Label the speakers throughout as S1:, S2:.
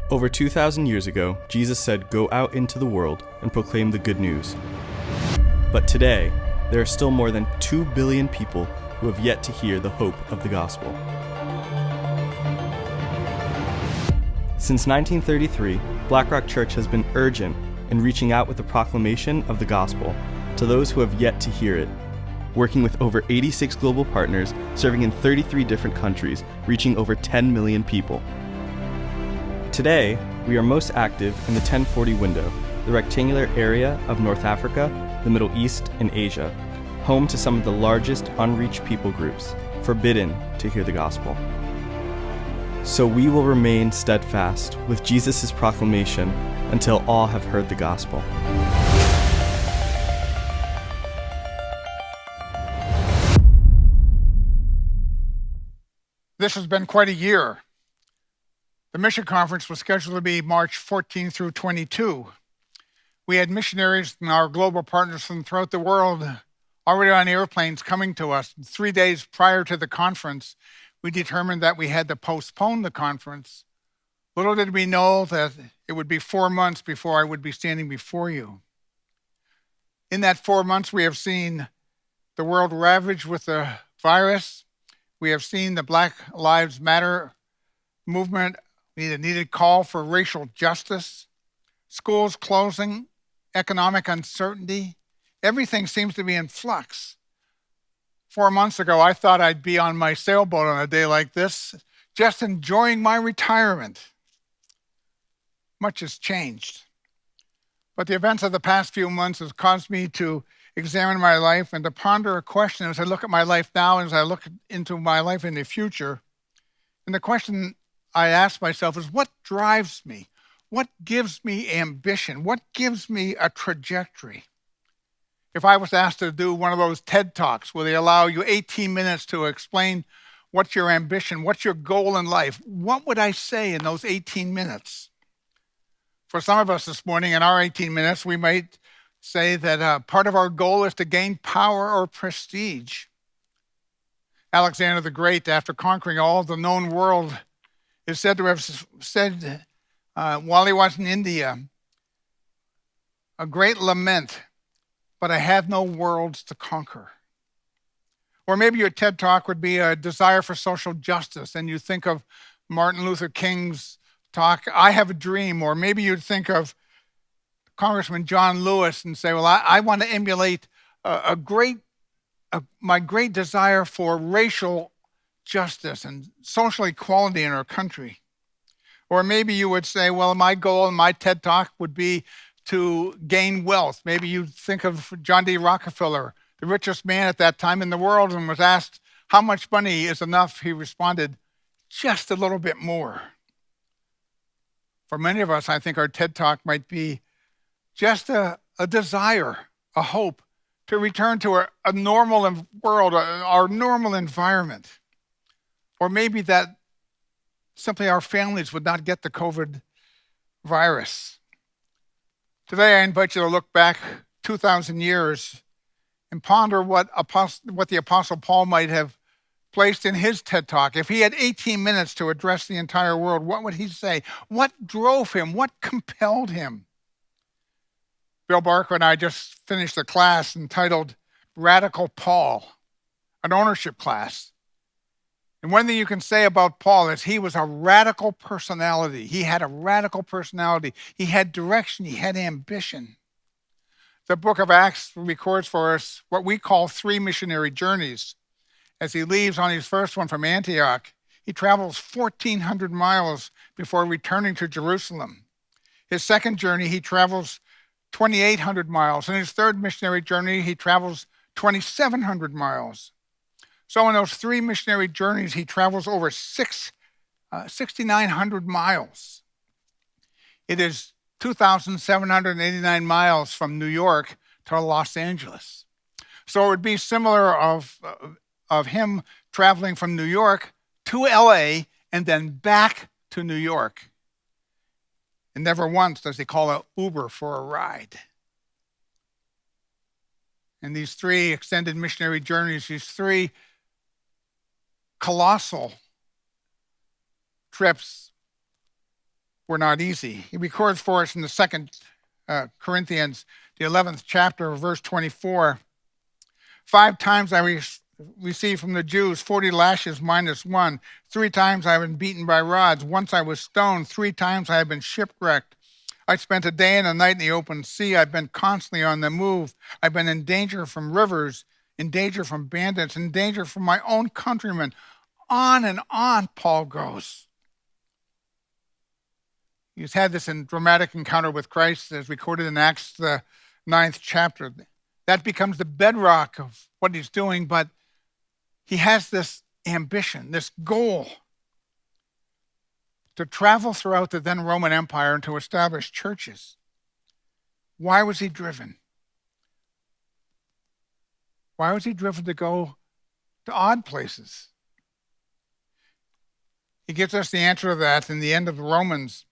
S1: Over 2,000 years ago, Jesus said, "Go out into the world and proclaim the good news." But today, there are still more than 2 billion people who have yet to hear the hope of the gospel. Since 1933, BlackRock Church has been urgent in reaching out with the proclamation of the gospel to those who have yet to hear it, working with over 86 global partners, serving in 33 different countries, reaching over 10 million people. Today, we are most active in the 1040 window, the rectangular area of North Africa, the Middle East, and Asia, home to some of the largest unreached people groups, forbidden to hear the gospel. So we will remain steadfast with Jesus' proclamation until all have heard the gospel.
S2: This has been quite a year. The mission conference was scheduled to be March 14 through 22. We had missionaries and our global partners from throughout the world already on airplanes coming to us. 3 days prior to the conference, we determined that we had to postpone the conference. Little did we know that it would be 4 months before I would be standing before you. In that 4 months, we have seen the world ravaged with the virus. We have seen the Black Lives Matter movement, a needed call for racial justice, schools closing, economic uncertainty. Everything seems to be in flux. 4 months ago, I thought I'd be on my sailboat on a day like this, just enjoying my retirement. Much has changed. But the events of the past few months has caused me to examine my life and to ponder a question as I look at my life now and as I look into my life in the future. And the question I ask myself is, what drives me? What gives me ambition? What gives me a trajectory? If I was asked to do one of those TED Talks where they allow you 18 minutes to explain what's your ambition, what's your goal in life, what would I say in those 18 minutes? For some of us this morning, in our 18 minutes, we might say that part of our goal is to gain power or prestige. Alexander the Great, after conquering all the known world, is said to have said, while he was in India, "A great lament, but I have no worlds to conquer." Or maybe your TED Talk would be a desire for social justice, and you think of Martin Luther King's talk, "I Have a Dream." Or maybe you'd think of Congressman John Lewis and say, well, I want to emulate my great desire for racial justice and social equality in our country. Or maybe you would say, well, my goal in my TED Talk would be to gain wealth. Maybe you think of John D. Rockefeller, the richest man at that time in the world, and was asked how much money is enough. He responded, just a little bit more. For many of us, I think our TED Talk might be just a desire, a hope to return to a normal world, our normal environment. Or maybe that simply our families would not get the COVID virus. Today, I invite you to look back 2,000 years and ponder what the Apostle Paul might have placed in his TED Talk. If he had 18 minutes to address the entire world, what would he say? What drove him? What compelled him? Bill Barker and I just finished a class entitled Radical Paul, an ownership class. And one thing you can say about Paul is he was a radical personality. He had a radical personality. He had direction. He had ambition. The book of Acts records for us what we call 3 missionary journeys. As he leaves on his first one from Antioch, he travels 1,400 miles before returning to Jerusalem. His second journey, he travels 2,800 miles. In his third missionary journey, he travels 2,700 miles. So in those 3 missionary journeys, he travels over 6,900 miles. It is 2,789 miles from New York to Los Angeles. So it would be similar of him traveling from New York to LA and then back to New York. And never once does he call an Uber for a ride. And these 3 extended missionary journeys, these 3 colossal trips were not easy. He records for us in the 2nd Corinthians, the 11th chapter, verse 24. 5 times I received from the Jews 40 lashes minus 1. 3 times I have been beaten by rods. Once I was stoned. 3 times I have been shipwrecked. I spent a day and a night in the open sea. I've been constantly on the move. I've been in danger from rivers, in danger from bandits, in danger from my own countrymen. On and on, Paul goes. He's had this dramatic encounter with Christ as recorded in Acts, the 9th chapter. That becomes the bedrock of what he's doing, but he has this ambition, this goal to travel throughout the then Roman Empire and to establish churches. Why was he driven? Why was he driven to go to odd places? He gives us the answer to that in the end of Romans.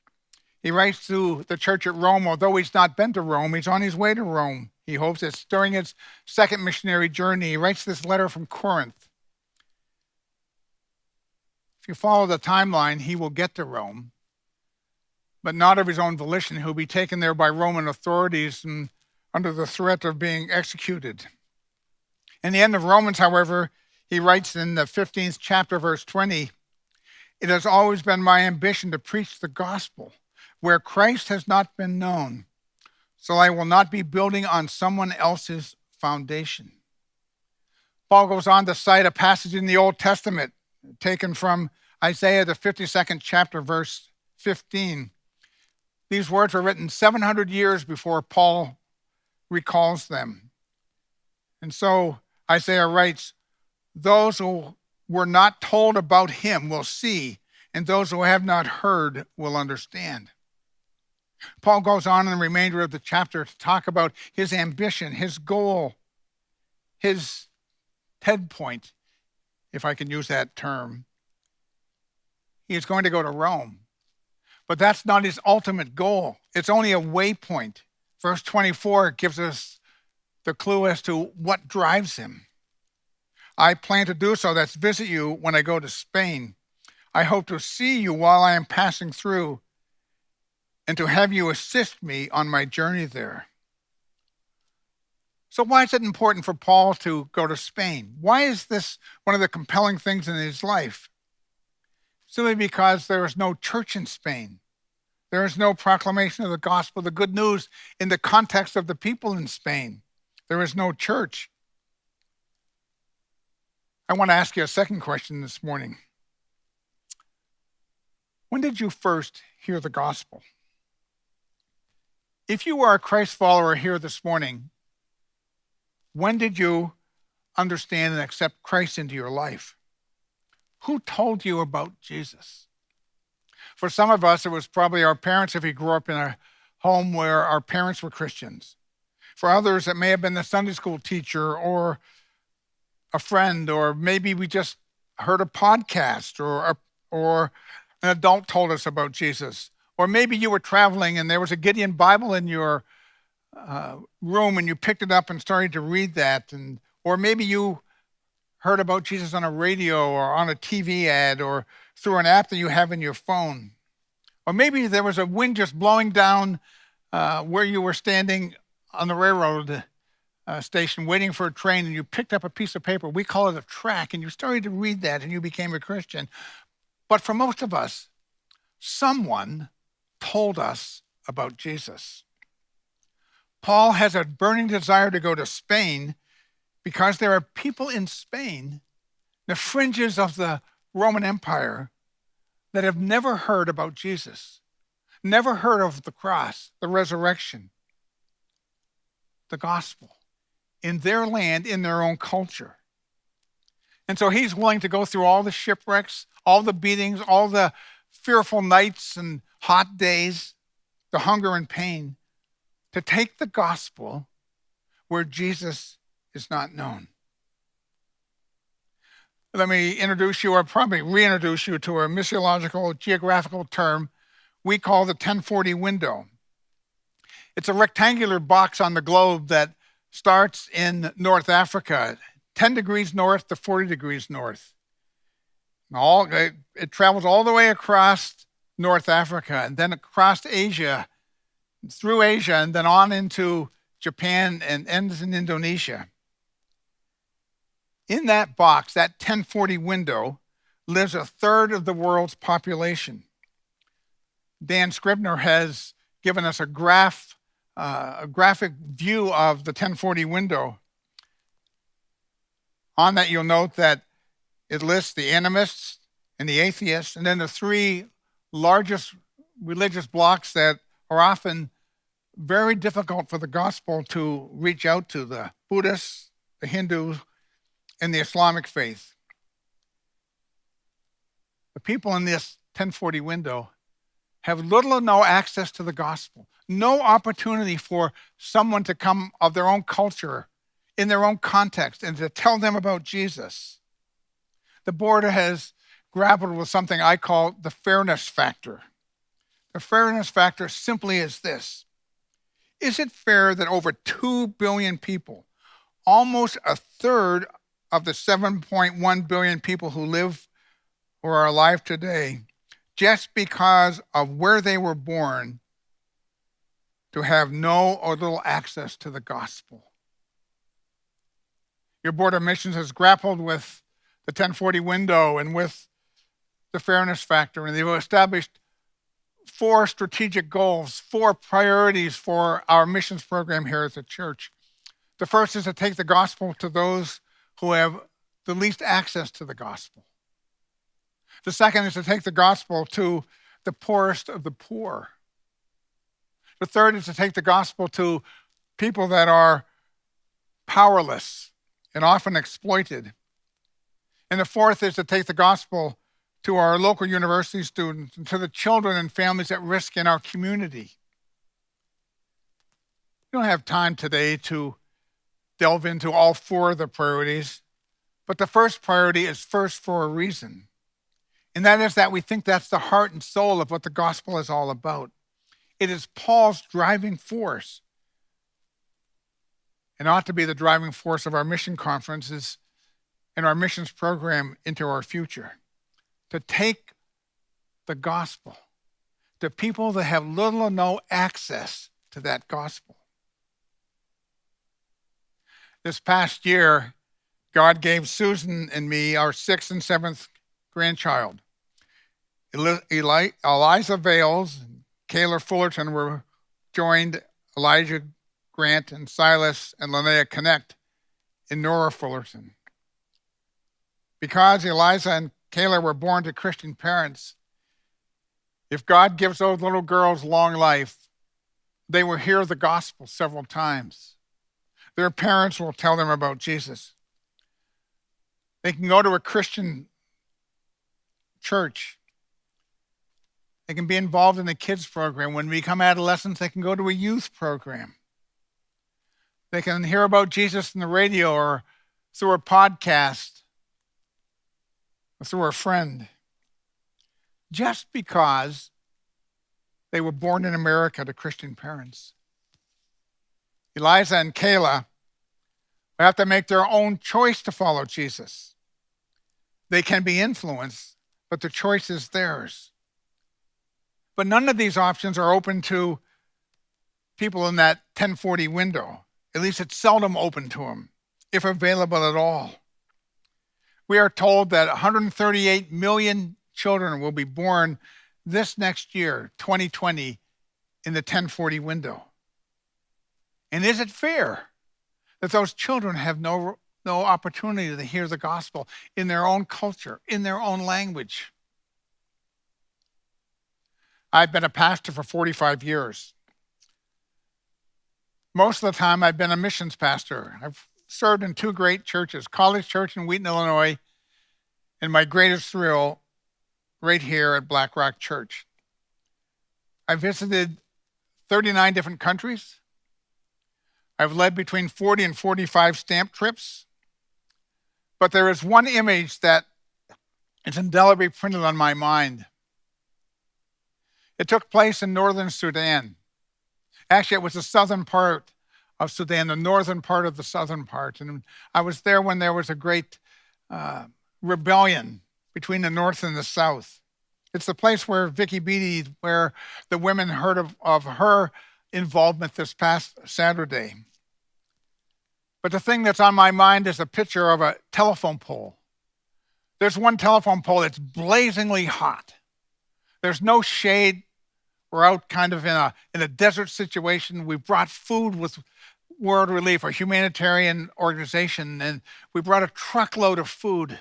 S2: He writes to the church at Rome, although he's not been to Rome, he's on his way to Rome. He hopes it's during his second missionary journey. He writes this letter from Corinth. If you follow the timeline, he will get to Rome, but not of his own volition. He'll be taken there by Roman authorities and under the threat of being executed. In the end of Romans, however, he writes in the 15th chapter, verse 20, "It has always been my ambition to preach the gospel where Christ has not been known, so I will not be building on someone else's foundation." Paul goes on to cite a passage in the Old Testament taken from Isaiah, the 52nd chapter, verse 15. These words were written 700 years before Paul recalls them. And so Isaiah writes, "Those who were not told about him will see, and those who have not heard will understand." Paul goes on in the remainder of the chapter to talk about his ambition, his goal, his head point, if I can use that term. He is going to go to Rome. But that's not his ultimate goal. It's only a waypoint. Verse 24 gives us the clue as to what drives him. "I plan to do so, that's visit you when I go to Spain. I hope to see you while I am passing through and to have you assist me on my journey there." So why is it important for Paul to go to Spain? Why is this one of the compelling things in his life? Simply because there is no church in Spain. There is no proclamation of the gospel, the good news in the context of the people in Spain. There is no church. I want to ask you a second question this morning. When did you first hear the gospel? If you are a Christ follower here this morning, when did you understand and accept Christ into your life? Who told you about Jesus? For some of us, it was probably our parents if we grew up in a home where our parents were Christians. For others, it may have been the Sunday school teacher or a friend, or maybe we just heard a podcast or an adult told us about Jesus. Or maybe you were traveling and there was a Gideon Bible in your room and you picked it up and started to read that. Or maybe you heard about Jesus on a radio or on a TV ad or through an app that you have in your phone. Or maybe there was a wind just blowing down where you were standing on the railroad station waiting for a train, and you picked up a piece of paper. We call it a tract, and you started to read that and you became a Christian. But for most of us, someone told us about Jesus. Paul has a burning desire to go to Spain because there are people in Spain, the fringes of the Roman Empire, that have never heard about Jesus, never heard of the cross, the resurrection, the gospel in their land, in their own culture. And so he's willing to go through all the shipwrecks, all the beatings, all the fearful nights and hot days, the hunger and pain, to take the gospel where Jesus is not known. Let me introduce you, or probably reintroduce you, to a missiological geographical term we call the 1040 window. It's a rectangular box on the globe that starts in North Africa, 10 degrees north to 40 degrees north. It travels all the way across North Africa, and then across Asia, through Asia, and then on into Japan and ends in Indonesia. In that box, that 1040 window, lives a third of the world's population. Dan Scribner has given us a graphic view of the 1040 window. On that, you'll note that it lists the animists and the atheists, and then the three largest religious blocks that are often very difficult for the gospel to reach out to: the Buddhists, the Hindus, and the Islamic faith. The people in this 1040 window have little or no access to the gospel, no opportunity for someone to come of their own culture, in their own context, and to tell them about Jesus. The board has grappled with something I call the fairness factor. The fairness factor simply is this: is it fair that over 2 billion people, almost a third of the 7.1 billion people who live or are alive today, just because of where they were born, to have no or little access to the gospel? Your Board of Missions has grappled with the 1040 window and with the fairness factor, and they've established 4 strategic goals, 4 priorities for our missions program here at the church. The first is to take the gospel to those who have the least access to the gospel. The second is to take the gospel to the poorest of the poor. The third is to take the gospel to people that are powerless and often exploited. And the fourth is to take the gospel to our local university students and to the children and families at risk in our community. We don't have time today to delve into all 4 of the priorities, but the first priority is first for a reason. And that is that we think that's the heart and soul of what the gospel is all about. It is Paul's driving force, and ought to be the driving force of our mission conferences and our missions program into our future. To take the gospel to people that have little or no access to that gospel. This past year, God gave Susan and me our 6th and 7th grandchild. Eliza Vales and Kayla Fullerton were joined Elijah Grant and Silas and Linnea Connect in Nora Fullerton. Because Eliza and Kayla were born to Christian parents, if God gives those little girls long life, they will hear the gospel several times. Their parents will tell them about Jesus. They can go to a Christian church. They can be involved in the kids program. When we become adolescents, they can go to a youth program. They can hear about Jesus on the radio or through a podcast or through a friend. Just because they were born in America to Christian parents. Eliza and Kayla have to make their own choice to follow Jesus. They can be influenced, but the choice is theirs. But none of these options are open to people in that 1040 window. At least it's seldom open to them, if available at all. We are told that 138 million children will be born this next year, 2020, in the 1040 window. And is it fair that those children have no opportunity to hear the gospel in their own culture, in their own language? I've been a pastor for 45 years. Most of the time, I've been a missions pastor. I've served in 2 great churches, College Church in Wheaton, Illinois, and my greatest thrill right here at Black Rock Church. I visited 39 different countries. I've led between 40 and 45 stamp trips. But there is one image that is indelibly printed on my mind. It took place in northern Sudan. Actually, it was the southern part of Sudan, the northern part of the southern part. And I was there when there was a great rebellion between the north and the south. It's the place where Vicky Beattie, where the women heard of her involvement this past Saturday. But the thing that's on my mind is a picture of a telephone pole. There's one telephone pole that's blazingly hot. There's no shade. We're out kind of in a desert situation. We brought food with World Relief, a humanitarian organization, and we brought a truckload of food.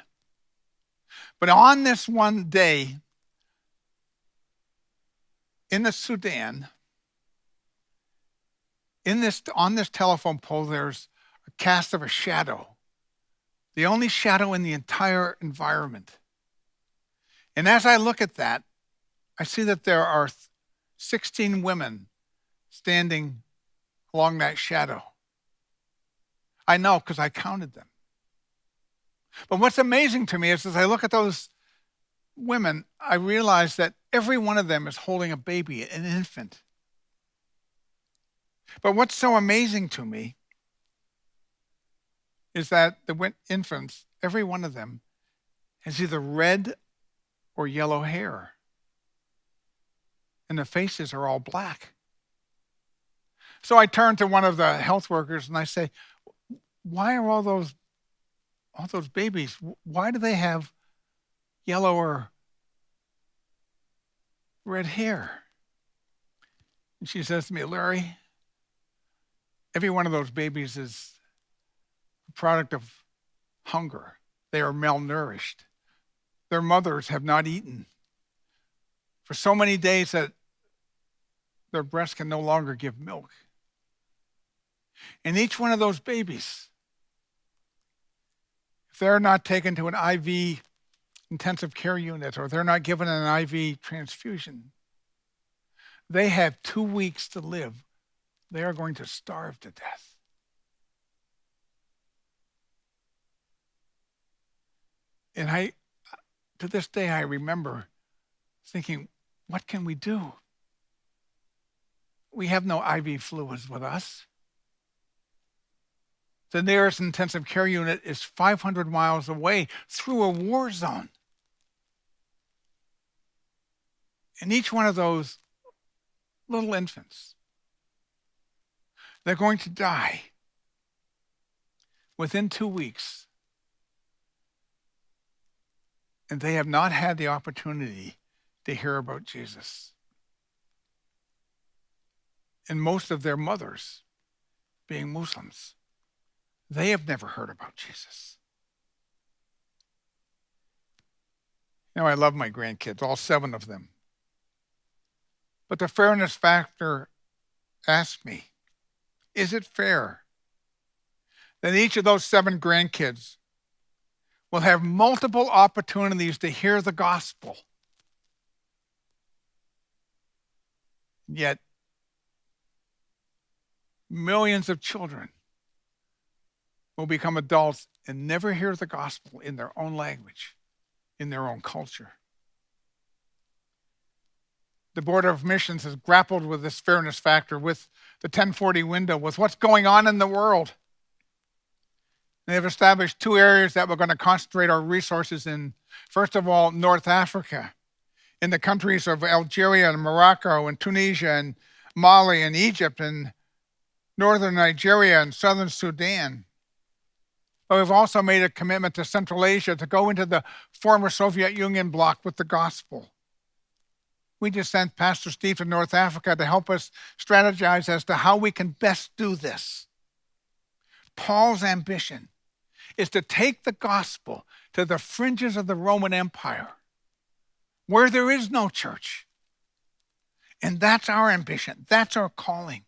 S2: But on this one day, in the Sudan, on this telephone pole, there's a cast of a shadow, the only shadow in the entire environment. And as I look at that, I see that there are 16 women standing along that shadow. I know because I counted them. But what's amazing to me is as I look at those women, I realize that every one of them is holding a baby, an infant. But what's so amazing to me is that the infants, every one of them, has either red or yellow hair. And the faces are all black. So I turn to one of the health workers and I say, why are all those babies, why do they have yellow or red hair? And she says to me, Larry, every one of those babies is a product of hunger. They are malnourished. Their mothers have not eaten for so many days that their breasts can no longer give milk. And each one of those babies, if they're not taken to an IV intensive care unit or they're not given an IV transfusion, they have 2 weeks to live. They are going to starve to death. And to this day, I remember thinking, what can we do? We have no IV fluids with us. The nearest intensive care unit is 500 miles away through a war zone. And each one of those little infants, they're going to die within 2 weeks. And they have not had the opportunity to hear about Jesus. And most of their mothers, being Muslims, they have never heard about Jesus. I love my grandkids, all 7 of them. But the fairness factor asks me, is it fair that each of those 7 grandkids will have multiple opportunities to hear the gospel, yet millions of children will become adults and never hear the gospel in their own language, in their own culture? The Board of Missions has grappled with this fairness factor, with the 1040 window, with what's going on in the world. They have established 2 areas that we're going to concentrate our resources in. First of all, North Africa, in the countries of Algeria and Morocco and Tunisia and Mali and Egypt and northern Nigeria and southern Sudan. But we've also made a commitment to Central Asia to go into the former Soviet Union bloc with the gospel. We just sent Pastor Steve to North Africa to help us strategize as to how we can best do this. Paul's ambition is to take the gospel to the fringes of the Roman Empire, where there is no church. And that's our ambition. That's our calling.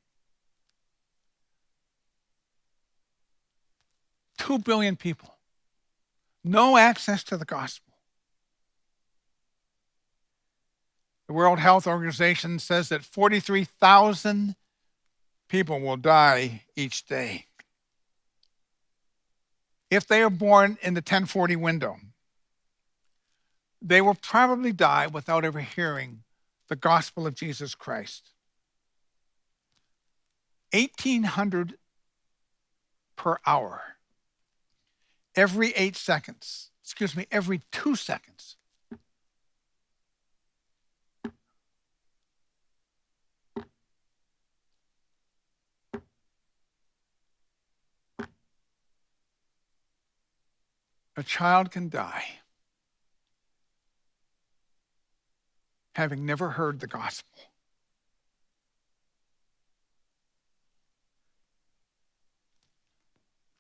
S2: 2 billion people, no access to the gospel. The World Health Organization says that 43,000 people will die each day. If they are born in the 1040 window, they will probably die without ever hearing the gospel of Jesus Christ. 1,800 per hour. Every 2 seconds, a child can die having never heard the gospel.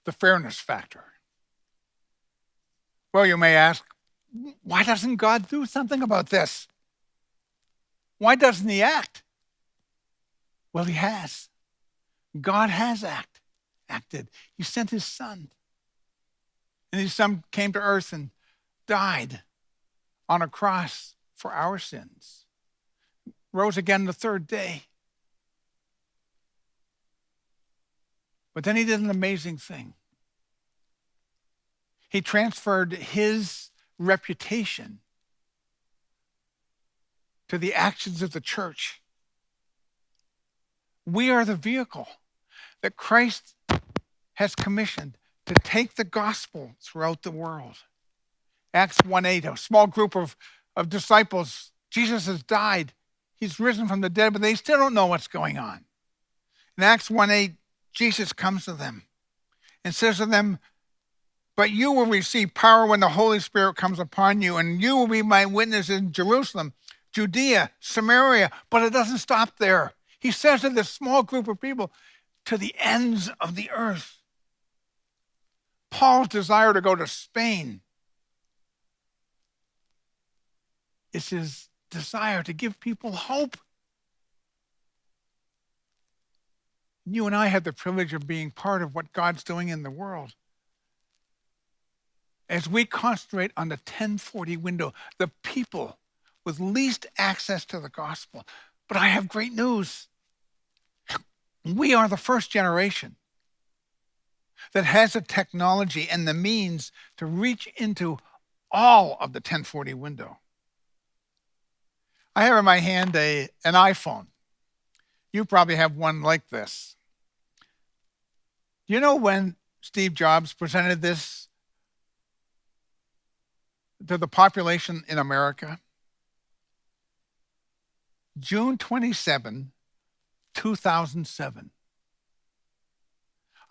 S2: The fairness factor. Well, you may ask, why doesn't God do something about this? Why doesn't he act? Well, he has. God has acted. He sent his son. And his son came to earth and died on a cross for our sins. Rose again the third day. But then he did an amazing thing. He transferred his reputation to the actions of the church. We are the vehicle that Christ has commissioned to take the gospel throughout the world. Acts 1:8, a small group of disciples. Jesus has died. He's risen from the dead, but they still don't know what's going on. In Acts 1:8, Jesus comes to them and says to them, but you will receive power when the Holy Spirit comes upon you, and you will be my witnesses in Jerusalem, Judea, Samaria. But it doesn't stop there. He says to this small group of people, to the ends of the earth. Paul's desire to go to Spain is his desire to give people hope. You and I have the privilege of being part of what God's doing in the world. As we concentrate on the 1040 window, the people with least access to the gospel. But I have great news. We are the first generation that has the technology and the means to reach into all of the 1040 window. I have in my hand an iPhone. You probably have one like this. You know when Steve Jobs presented this to the population in America? June 27, 2007.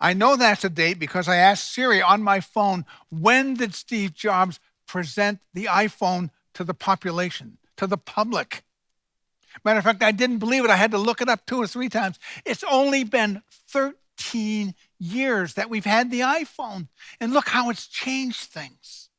S2: I know that's a date because I asked Siri on my phone, when did Steve Jobs present the iPhone to the population, to the public? Matter of fact, I didn't believe it. I had to look it up 2 or 3 times. It's only been 13 years that we've had the iPhone. And look how it's changed things.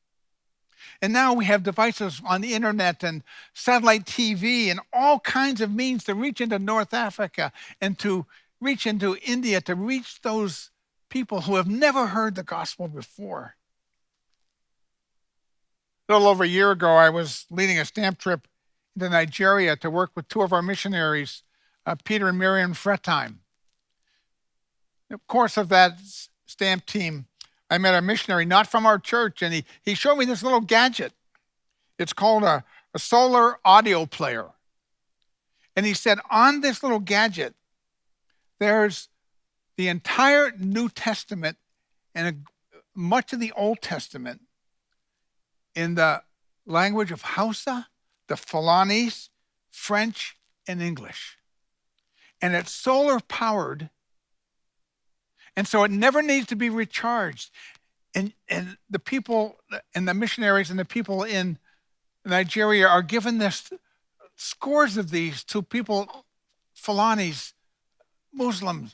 S2: And now we have devices on the internet and satellite TV and all kinds of means to reach into North Africa and to reach into India, to reach those people who have never heard the gospel before. A little over a year ago, I was leading a stamp trip into Nigeria to work with 2 of our missionaries, Peter and Miriam Fretheim. In the course of that stamp team, I met a missionary not from our church, and he showed me this little gadget. It's called a solar audio player. And he said, on this little gadget, there's the entire New Testament and much of the Old Testament in the language of Hausa, the Fulanese, French, and English. And it's solar powered, and so it never needs to be recharged. And the people and the missionaries and the people in Nigeria are given this scores of these to people, Fulanis, Muslims,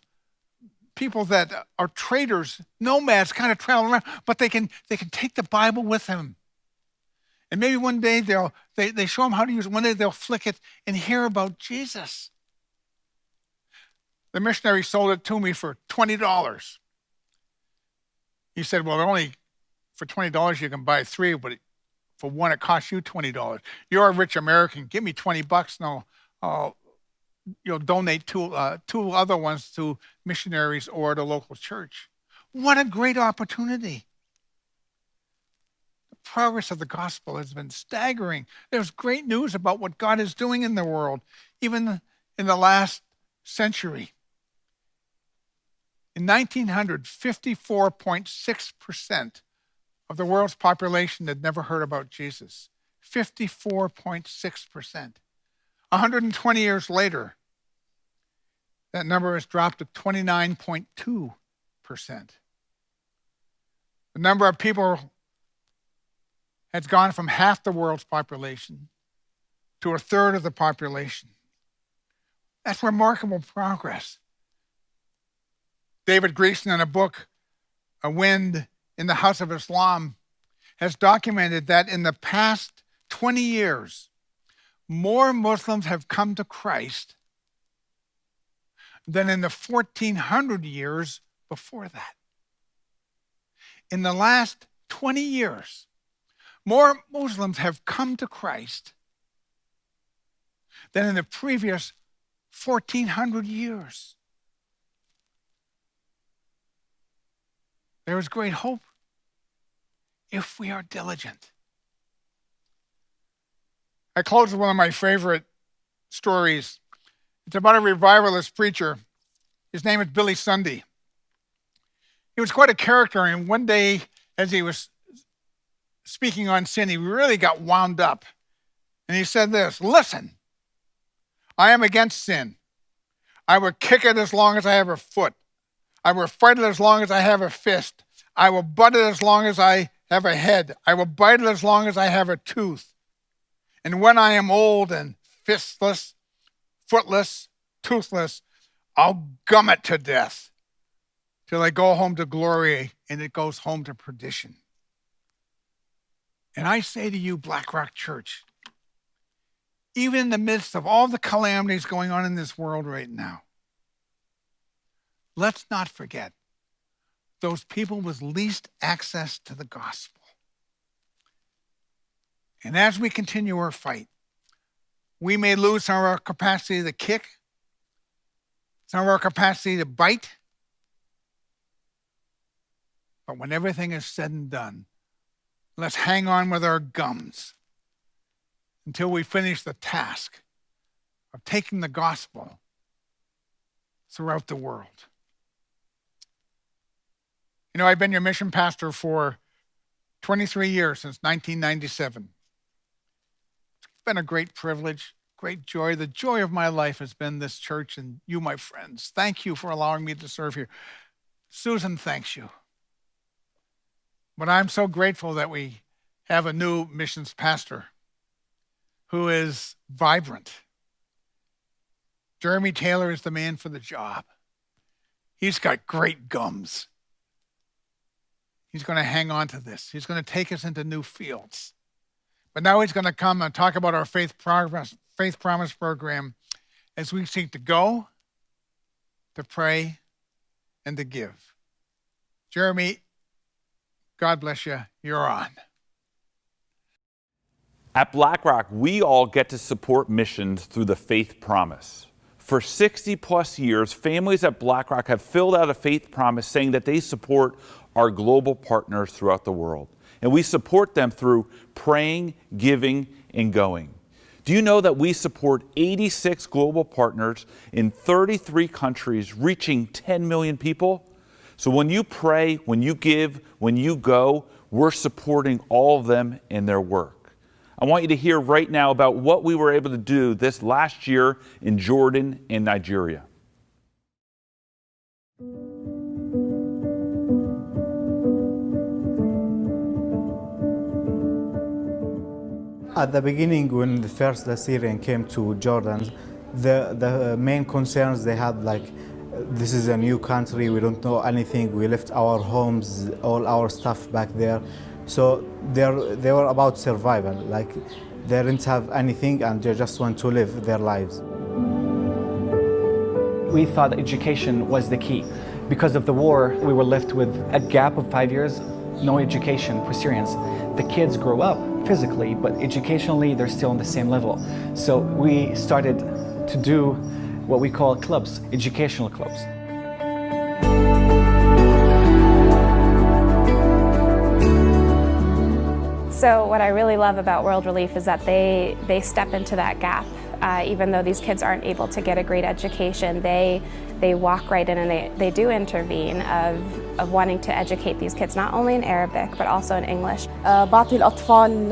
S2: people that are traders, nomads, kind of travel around, but they can take the Bible with them. And maybe one day they show them how to use it. One day they'll flick it and hear about Jesus. The missionary sold it to me for $20. He said, well, only for $20 you can buy 3, but for one it costs you $20. You're a rich American. Give me $20. No, you'll donate 2 other ones to missionaries or the local church. What a great opportunity. The progress of the gospel has been staggering. There's great news about what God is doing in the world, even in the last century. In 1900, 54.6% of the world's population had never heard about Jesus. 54.6%. 120 years later, that number has dropped to 29.2%. The number of people has gone from half the world's population to a third of the population. That's remarkable progress. David Greason, in a book, A Wind in the House of Islam, has documented that in the past 20 years, more Muslims have come to Christ than in the 1400 years before that. In the last 20 years, more Muslims have come to Christ than in the previous 1400 years. There is great hope if we are diligent. I close with one of my favorite stories. It's about a revivalist preacher. His name is Billy Sunday. He was quite a character, and one day, as he was speaking on sin, he really got wound up. And he said this, "Listen, I am against sin. I will kick it as long as I have a foot. I will fight it as long as I have a fist. I will butt it as long as I have a head. I will bite it as long as I have a tooth. And when I am old and fistless, footless, toothless, I'll gum it to death till I go home to glory and it goes home to perdition." And I say to you, Black Rock Church, even in the midst of all the calamities going on in this world right now, let's not forget those people with least access to the gospel. And as we continue our fight, we may lose some of our capacity to kick, some of our capacity to bite, but when everything is said and done, let's hang on with our gums until we finish the task of taking the gospel throughout the world. You know, I've been your mission pastor for 23 years, since 1997. It's been a great privilege, great joy. The joy of my life has been this church and you, my friends. Thank you for allowing me to serve here. Susan thanks you. But I'm so grateful that we have a new missions pastor who is vibrant. Jeremy Taylor is the man for the job. He's got great gums. He's going to hang on to this. He's going to take us into new fields. But now he's going to come and talk about our Faith Promise program as we seek to go, to pray, and to give. Jeremy, God bless you. You're on.
S3: At BlackRock, we all get to support missions through the Faith Promise. For 60 plus years, families at BlackRock have filled out a faith promise saying that they support our global partners throughout the world. And we support them through praying, giving, and going. Do you know that we support 86 global partners in 33 countries, reaching 10 million people? So when you pray, when you give, when you go, we're supporting all of them in their work. I want you to hear right now about what we were able to do this last year in Jordan and Nigeria.
S4: At the beginning, when the first Syrian came to Jordan, the main concerns they had, like, this is a new country, we don't know anything, we left our homes, all our stuff back there. So they were about survival, like they didn't have anything and they just want to live their lives.
S5: We thought education was the key. Because of the war, we were left with a gap of 5 years, no education for Syrians. The kids grow up physically, but educationally, they're still on the same level. So we started to do what we call clubs, educational clubs.
S6: So what I really love about World Relief is that they step into that gap. Even though these kids aren't able to get a great education, they walk right in and they do intervene of wanting to educate these kids, not only in Arabic, but also in English.
S7: بعطي الأطفال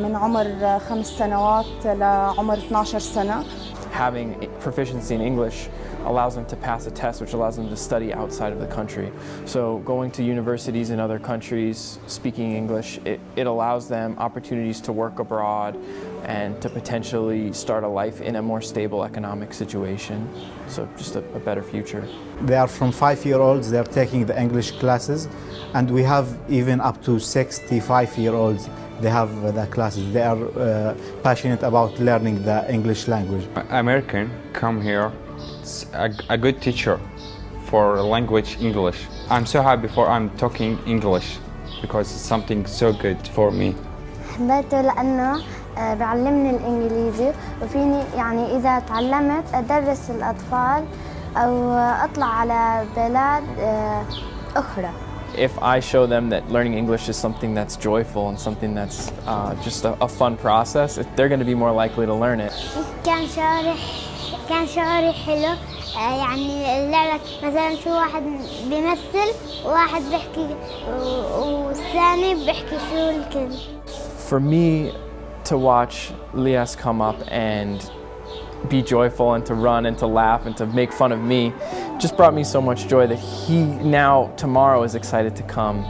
S7: من عمر 5 سنوات لعمر 12 سنة.
S8: Having proficiency in English allows them to pass a test, which allows them to study outside of the country. So going to universities in other countries, speaking English, it allows them opportunities to work abroad and to potentially start a life in a more stable economic situation. So just a better future.
S4: They are from 5-year-olds, they're taking the English classes, and we have even up to 65-year-olds. They have the classes. They are passionate about learning the English language.
S9: American come here, it's a good teacher for language English. I'm so happy for I'm talking English because it's something so good for me.
S10: حبيته لأنه بيعلمني الإنجليزي وفيني يعني إذا تعلمت أدرس الأطفال أو أطلع على بلاد أخرى.
S8: If I show them that learning English is something that's joyful and something that's just a fun process, they're going to be more likely to learn it.
S10: كان شعوري حلو يعني اللعبة مثلا في واحد بيمثل وواحد بيحكي والثاني بيحكي شو الكلمة.
S8: For me to watch Lias come up and be joyful and to run and to laugh and to make fun of me just brought me so much joy that he now tomorrow is excited to come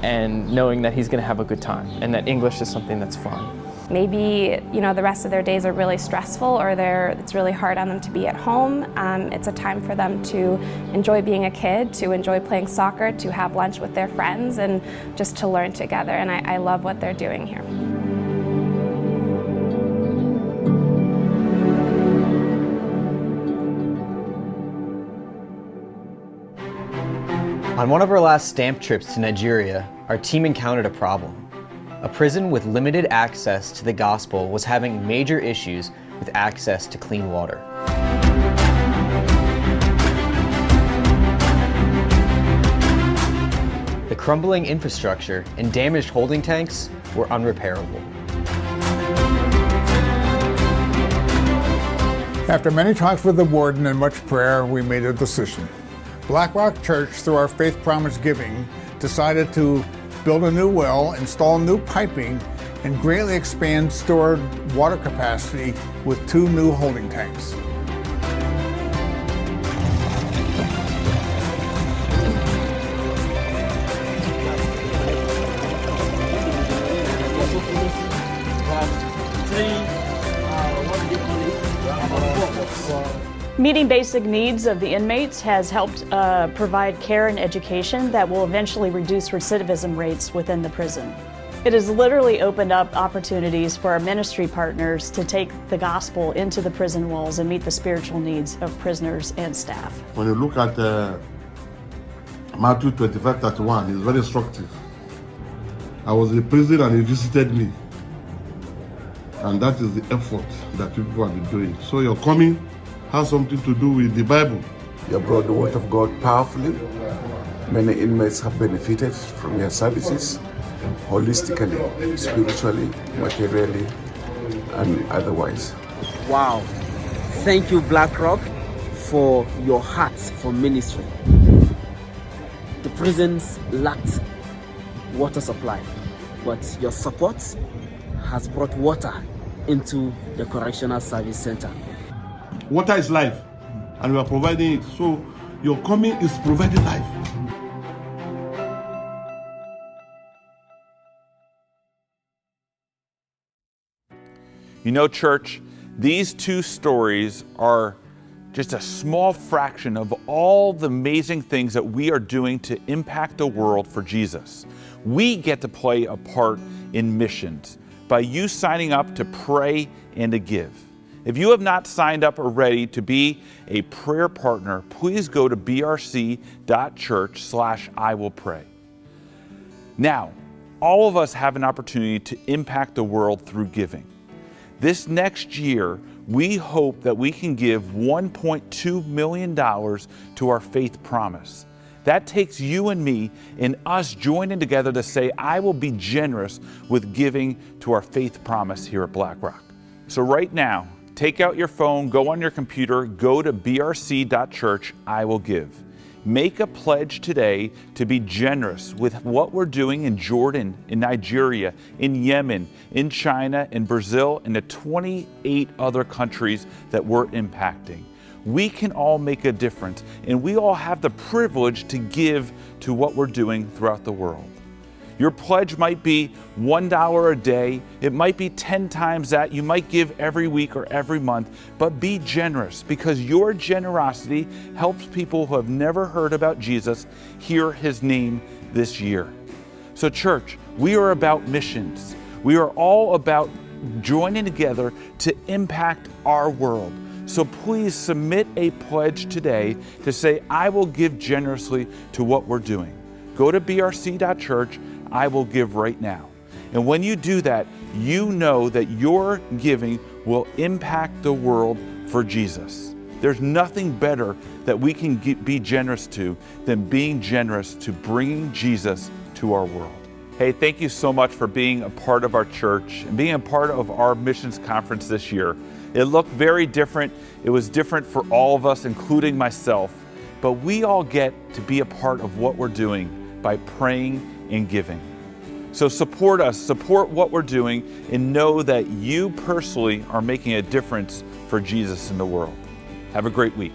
S8: and knowing that he's going to have a good time and that English is something that's fun.
S6: Maybe, the rest of their days are really stressful or it's really hard on them to be at home. It's a time for them to enjoy being a kid, to enjoy playing soccer, to have lunch with their friends, and just to learn together. And I love what they're doing here.
S11: On one of our last stamp trips to Nigeria, our team encountered a problem. A prison with limited access to the gospel was having major issues with access to clean water. The crumbling infrastructure and damaged holding tanks were unrepairable.
S2: After many talks with the warden and much prayer, we made a decision. Blackrock Church, through our Faith Promise Giving, decided to build a new well, install new piping, and greatly expand stored water capacity with 2 new holding tanks.
S12: Meeting basic needs of the inmates has helped provide care and education that will eventually reduce recidivism rates within the prison. It has literally opened up opportunities for our ministry partners to take the gospel into the prison walls and meet the spiritual needs of prisoners and staff.
S13: When you look at Matthew 25:31, it's very instructive. I was in prison and he visited me. And that is the effort that people have been doing. So your coming has something to do with the Bible.
S14: You have brought the word of God powerfully. Many inmates have benefited from your services, holistically, spiritually, materially, and otherwise.
S15: Wow. Thank you, Blackrock, for your heart for ministry. The prisons lacked water supply, but your support has brought water into the Correctional Service Center.
S13: Water is life, and we are providing it. So your coming is providing life.
S3: Church, these 2 stories are just a small fraction of all the amazing things that we are doing to impact the world for Jesus. We get to play a part in missions by you signing up to pray and to give. If you have not signed up or ready to be a prayer partner, please go to brc.church/iwillpray. Now, all of us have an opportunity to impact the world through giving. This next year, we hope that we can give $1.2 million to our Faith Promise. That takes you and me and us joining together to say, I will be generous with giving to our Faith Promise here at Blackrock. So right now, take out your phone, go on your computer, go to brc.church, I will give. Make a pledge today to be generous with what we're doing in Jordan, in Nigeria, in Yemen, in China, in Brazil, and the 28 other countries that we're impacting. we can all make a difference, and we all have the privilege to give to what we're doing throughout the world. Your pledge might be $1 a day. It might be 10 times that. You might give every week or every month, but be generous, because your generosity helps people who have never heard about Jesus hear his name this year. So church, we are about missions. We are all about joining together to impact our world. So please submit a pledge today to say, I will give generously to what we're doing. Go to brc.church, I will give right now. And when you do that, you know that your giving will impact the world for Jesus. There's nothing better that we can be generous to than being generous to bringing Jesus to our world. Hey, thank you so much for being a part of our church and being a part of our missions conference this year. It looked very different. It was different for all of us, including myself. But we all get to be a part of what we're doing by praying and giving. So support us, support what we're doing, and know that you personally are making a difference for Jesus in the world. Have a great week.